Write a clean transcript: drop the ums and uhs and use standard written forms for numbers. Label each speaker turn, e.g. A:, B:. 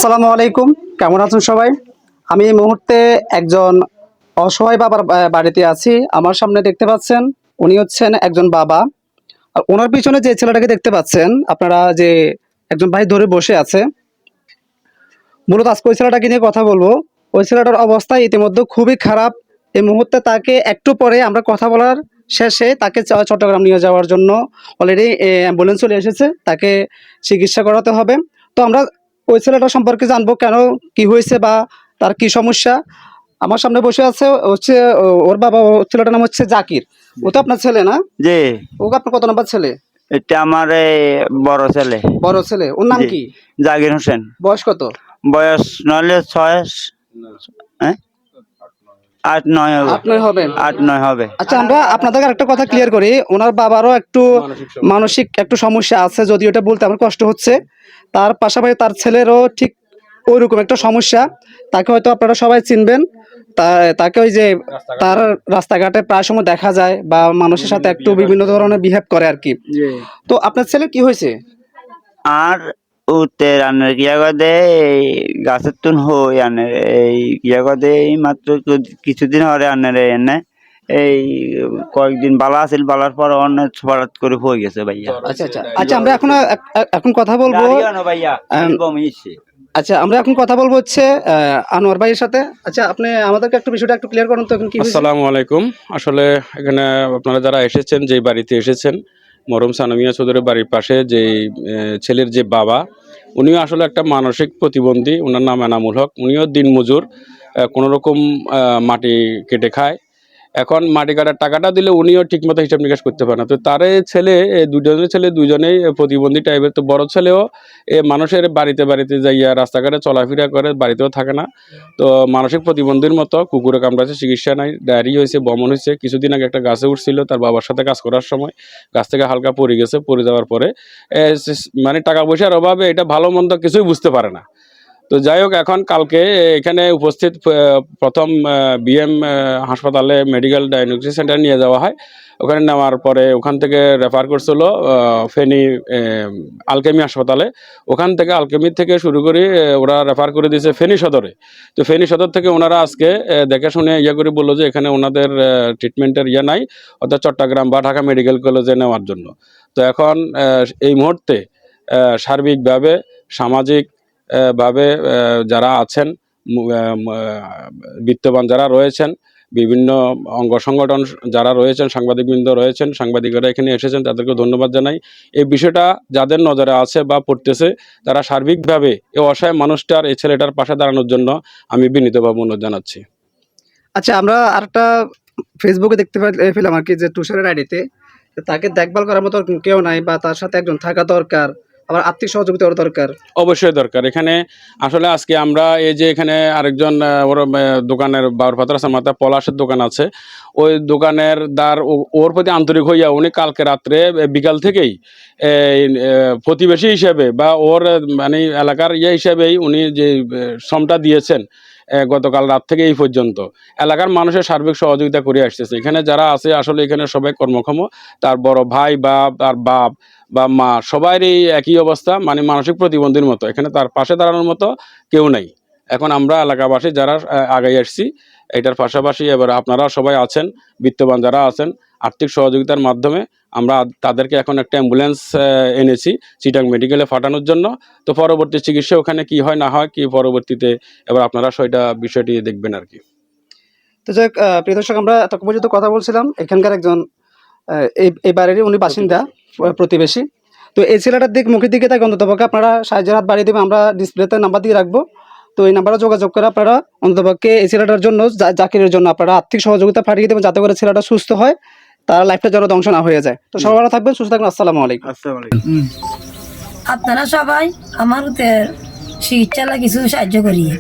A: আসসালামু আলাইকুম, কেমন আছেন সবাই? আমি এই মুহূর্তে একজন অসহায় বাবার বাড়িতে আছি। আমার সামনে দেখতে পাচ্ছেন উনি হচ্ছেন একজন বাবা। আর ওনার পিছনে যে ছেলেটাকে দেখতে পাচ্ছেন আপনারা, যে একজন ভাই ধরে বসে আছে, মূলত আজকে ওই ছেলেটাকে নিয়ে কথা বলবো। ওই ছেলেটার অবস্থা ইতিমধ্যে খুবই খারাপ। এই মুহূর্তে তাকে একটু পরে আমরা কথা বলার শেষে তাকে চট্টগ্রাম নিয়ে যাওয়ার জন্য অলরেডি অ্যাম্বুলেন্স চলে এসেছে, তাকে চিকিৎসা করাতে হবে। তো আমরা ওই ছেলেটা সম্পর্কে জানবো, কেন, কি হয়েছে বা তার কি সমস্যা। আমার সামনে বসে আছে হচ্ছে ওর বাবা। ছেলেটার নাম হচ্ছে জাকির। ও তো আপনার ছেলে না?
B: জি,
A: ও আপনার কত নম্বর ছেলে?
B: এটা আমার বড় ছেলে।
A: বড় ছেলে। ওর নাম
B: জি,
A: কি?
B: জাকির হোসেন।
A: বয়স কত?
B: বয়স নইলে 6, হ্যাঁ 8-9 হবে।
A: 8-9 হবে।
B: 8-9 হবে।
A: আচ্ছা, আমরা আপনাদের একটা কথা ক্লিয়ার করি, ওনার বাবারও একটু মানসিক একটু সমস্যা আছে, যদি ওটা বলতে আমার কষ্ট হচ্ছে। তার পাশাপাশি তার ছেলেরও ঠিক ওইরকম একটা সমস্যা। তাকে হয়তো আপনারা সবাই চিনবেন। তাকে ওই যে তার রাস্তাঘাটে প্রায় সময় দেখা যায় বা মানুষের সাথে একটু বিভিন্ন ধরনের বিহেভ করে আর কি। তো আপনার ছেলে কি হয়েছে?
B: আর উতে রান্নার কিয়া কদে গাছের তুন হই আনের এই কিয়া কদে এই মাত্র কিছুদিন হরে আনের এনে এই কয়েকদিন বালা আছিল, বালার পর অনেক হঠাৎ করে হয়ে গেছে ভাইয়া।
A: আচ্ছা আচ্ছা আচ্ছা, আমরা এখন কথা বলবো।
B: ভাইয়া বমিছে।
A: আচ্ছা, আমরা এখন কথা বলবো হচ্ছে আনোয়ার ভাইয়ের সাথে। আচ্ছা, আপনি আমাদেরকে একটু বিষয়টা একটু ক্লিয়ার করুন তো, এখন কি হয়েছে?
C: আসসালামু আলাইকুম। আসলে এখানে আপনারা যারা এসেছেন, যেই বাড়িতে এসেছেন, মরহুম সানামিয়া চৌধুরীর বাড়ির পাশে যেই ছেলের যে বাবা, উনিও আসলে একটা মানসিক প্রতিবন্ধী। ওনার নাম এনামুল হক। উনিও দিনমজুর, কোনোরকম মাটি কেটে খায়। এখন মাটি কাটার টাকাটা দিলে উনিও ঠিকমতো হিসাব নিকাশ করতে পারে না। তো তার ছেলে, দুজনের ছেলে দুজনেই প্রতিবন্ধী টাইপের। তো বড় ছেলেও মানুষের বাড়িতে বাড়িতে যাইয়া রাস্তাঘাটে চলাফেরা করে, বাড়িতেও থাকে না। তো মানসিক প্রতিবন্ধীর মতো কুকুরে কামড়াচ্ছে, চিকিৎসা নাই, ডায়রি হয়েছে, বমন হয়েছে। কিছুদিন আগে একটা গাছে উঠছিল তার বাবার সাথে কাজ করার সময়, গাছ থেকে হালকা পড়ে গেছে। পড়ে যাওয়ার পরে মানে টাকা পয়সার অভাবে এটা ভালো মন্দ কিছুই বুঝতে পারে না। তো যাই হোক, এখন কালকে এখানে উপস্থিত প্রথম বিএম হাসপাতালে মেডিকেল ডায়াগনস্টিক সেন্টার নিয়ে যাওয়া হয়। ওখানে নেওয়ার পরে ওখান থেকে রেফার করছিল ফেনী আলকেমি হাসপাতালে। ওখান থেকে আলকেমি থেকে শুরু করে ওরা রেফার করে দিয়েছে ফেনী সদরে। তো ফেনী সদর থেকে ওনারা আজকে দেখে শুনে করে বললো যে এখানে ওনাদের ট্রিটমেন্টের নাই, অর্থাৎ চট্টগ্রাম বা ঢাকা মেডিকেল কলেজে নেওয়ার জন্য। তো এখন এই মুহূর্তে সার্বিকভাবে সামাজিক ভাবে যারা আছেন, বিত্তবান যারা রয়েছেন, বিভিন্ন অঙ্গ সংগঠন যারা রয়েছেন, সাংবাদিকবৃন্দ রয়েছেন, সাংবাদিকরা এখানে এসেছেন, তাদেরকে ধন্যবাদ জানাই। এই বিষয়টা যাদের নজরে আছে বা পড়তেছে, তারা সার্বিকভাবে এই অসহায় মানুষটার, এই ছেলেটার পাশে দাঁড়ানোর জন্য আমি বিনীতভাবে অনুরোধ জানাচ্ছি।
A: আচ্ছা, আমরা আরেকটা ফেসবুকে দেখতে পেলাম আর কি, যে তুষারের আইডিতে তাকে দেখভাল করার মতো কেউ নাই, বা তার সাথে একজন থাকা দরকার, আবার আর্থিক সহযোগিতার দরকার।
C: অবশ্যই দরকার। এখানে আসলে আজকে আমরা এই যে এখানে আরেকজন ওর দোকানের বাউর পাত্র আছে, মাথা পলাশের দোকান আছে, ওই দোকানের দ্বার ওর প্রতি আন্তরিক হইয়া উনি কালকে রাত্রে বিকাল থেকেই প্রতিবেশী হিসেবে বা ওর মানে এলাকার হিসেবেই উনি যে শ্রমটা দিয়েছেন গতকাল রাত থেকে এই পর্যন্ত এলাকার মানুষের সার্বিক সহযোগিতা করে আসতেছে। এখানে যারা আছে আসলে এখানে সবাই কর্মক্ষম। তার বড় ভাই বা তার বাপ বা মা সবারই একই অবস্থা, মানে মানসিক প্রতিবন্ধীর মতো। এখানে তার পাশে দাঁড়ানোর মতো কেউ নাই। এখন আমরা এলাকাবাসী যারা আগাই আসছি, এটার পাশাপাশি এবার আপনারা সবাই আছেন, বিত্তবান যারা আছেন, আর্থিক সহযোগিতার মাধ্যমে আমরা তাদেরকে এখন একটা অ্যাম্বুলেন্স এনেছি চিটাং মেডিকেলে পাঠানোর জন্য। তো পরবর্তী চিকিৎসা ওখানে কি হয় না হয়, কি পরবর্তীতে এবার আপনারা বিষয়টি দেখবেন আর কি।
A: তো যাই হোক, প্রিয় দর্শক, আমরা এতক্ষণ পর্যন্ত কথা বলছিলাম এখানকার একজন এই বাড়িরই উনি বাসিন্দা, প্রতিবেশী। তো এই ছেলেটার মুখের দিকে তাকে অন্ততপক্ষে আপনারা সাহায্যের হাত বাড়িয়ে দেবেন, আমরা ডিসপ্লেতে নাম্বার দিয়ে রাখবো। তো এই নাম্বারে যোগাযোগ করে আপনারা অন্ততপক্ষে এই ছেলেটার জন্য, জাকিরের জন্য আপনারা আর্থিক সহযোগিতা পাঠিয়ে দেবেন, যাতে করে ছেলেটা সুস্থ হয়, তার লাইফটা যেন ধ্বংস না হয়ে যায়। তো সবাই ভালো থাকবেন, সুস্থ থাকবেন। আসসালামু আলাইকুম।
D: আপনারা সবাই আমার চিকিৎসা কিছু সাহায্য করিয়ে।